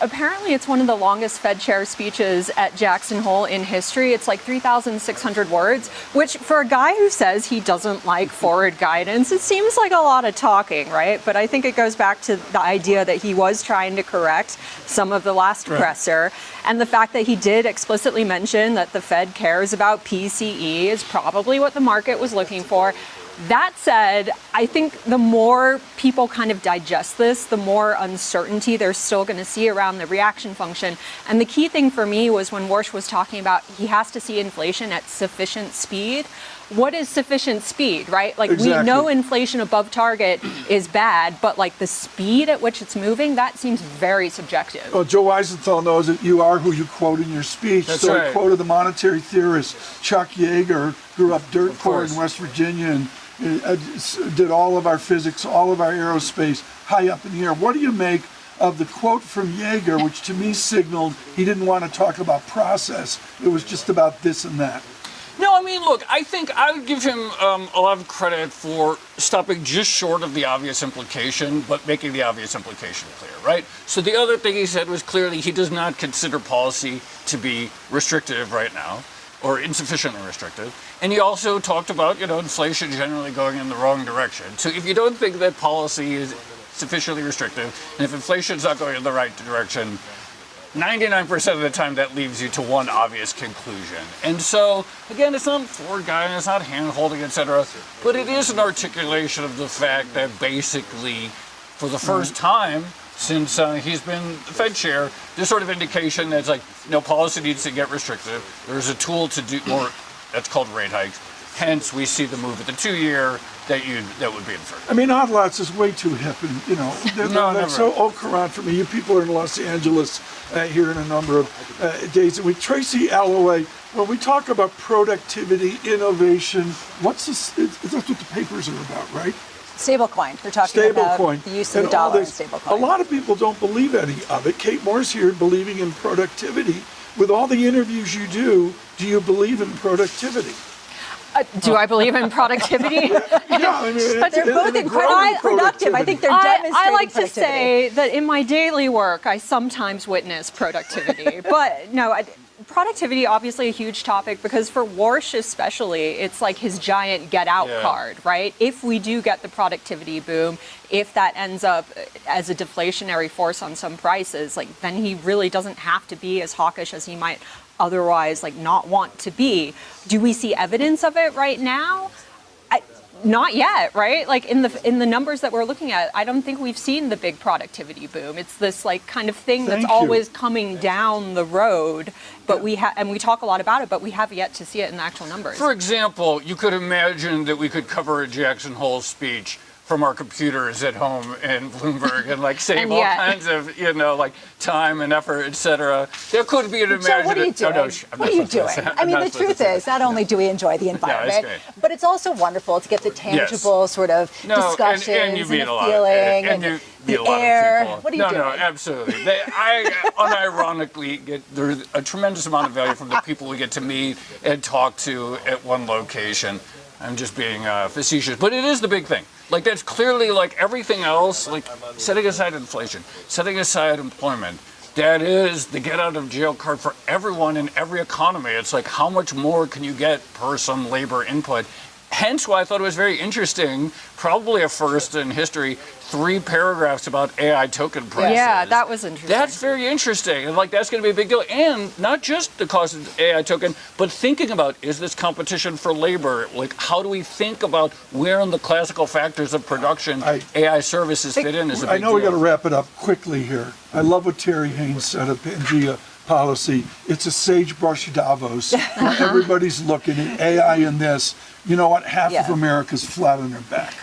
Apparently, it's one of the longest Fed chair speeches at Jackson Hole in history. It's like 3,600 words, which for a guy who says he doesn't like forward guidance, it seems like a lot of talking, right? But I think it goes back to the idea that he was trying to correct some of the last presser. And the fact that he did explicitly mention that the Fed cares about PCE is probably what the market was looking for. That said, I think the more people kind of digest this, the more uncertainty they're still going to see around the reaction function. And the key thing for me was when Warsh was talking about he has to see inflation at sufficient speed. What is sufficient speed, right? Like we know inflation above target is bad, but like the speed at which it's moving, that seems very subjective. Well, Joe Weisenthal knows that you are who you quote in your speech. That's so right. he quoted the monetary theorist Chuck Yeager, grew up dirt poor in West Virginia and did all of our physics, all of our aerospace, high up in the air. What do you make of the quote from Yeager, which to me signaled he didn't want to talk about process, it was just about this and that? No, I mean, look, I think I would give him a lot of credit for stopping just short of the obvious implication, but making the obvious implication clear, right? So the other thing he said was clearly he does not consider policy to be restrictive right now, or insufficiently restrictive. And he also talked about, inflation generally going in the wrong direction. So if you don't think that policy is sufficiently restrictive, and if inflation is not going in the right direction, 99% of the time that leaves you to one obvious conclusion. And so, again, it's not forward guidance, it's not hand-holding, etc., but it is an articulation of the fact that basically, for the first time since he's been the Fed chair, there's sort of indication that's like, policy needs to get restrictive. There's a tool to do more, that's called rate hikes. Hence, we see the move at the 2-year that would be inferred. I mean, Odd Lots is way too hip, and they're so au courant for me. You people are in Los Angeles here in a number of days a week. Tracy, Alloway, when we talk about productivity, innovation, that's what the papers are about, right? Stablecoin. We're talking about the use of the dollar in stablecoin. A lot of people don't believe any of it. Kate Moore's here believing in productivity. With all the interviews you do you believe in productivity? Do I believe in productivity? But they're both incredibly productive. I think they're demonstrating I like to productivity. say that in my daily work, I sometimes witness productivity. But no, productivity, obviously a huge topic, because for Warsh especially, it's like his giant get out card, right? If we do get the productivity boom, if that ends up as a deflationary force on some prices, like then he really doesn't have to be as hawkish as he might otherwise not want to be. Do we see evidence of it right now? Not yet, right? Like in the numbers that we're looking at, I don't think we've seen the big productivity boom. It's this kind of thing that's always coming down the road, but we talk a lot about it, but we have yet to see it in the actual numbers. For example, you could imagine that we could cover a Jackson Hole speech from our computers at home in Bloomberg and save all kinds of, time and effort, etc. There could be an imagination. So what are you doing? What are you doing? I mean, the truth is, not only do we enjoy the environment, but it's also wonderful to get the tangible sort of discussions and you meet the a lot feeling and you meet the a lot air. of people. What are you doing? No, absolutely. I unironically get there's a tremendous amount of value from the people we get to meet and talk to at one location. I'm just being facetious, but it is the big thing. That's clearly everything else, setting aside inflation, setting aside employment. That is the get out of jail card for everyone in every economy. It's how much more can you get per some labor input? Hence why I thought it was very interesting, probably a first in history, 3 paragraphs about AI token prices. Yeah, that was interesting. That's very interesting. And that's going to be a big deal. And not just the cost of AI token, but thinking about, is this competition for labor? How do we think about where in the classical factors of production AI services fit in is a big I know we deal. got to wrap it up quickly here. I love what Terry Haynes said of Pangea policy. It's a sagebrush Davos. Everybody's looking at AI in this. You know what? Half of America's flat on their back.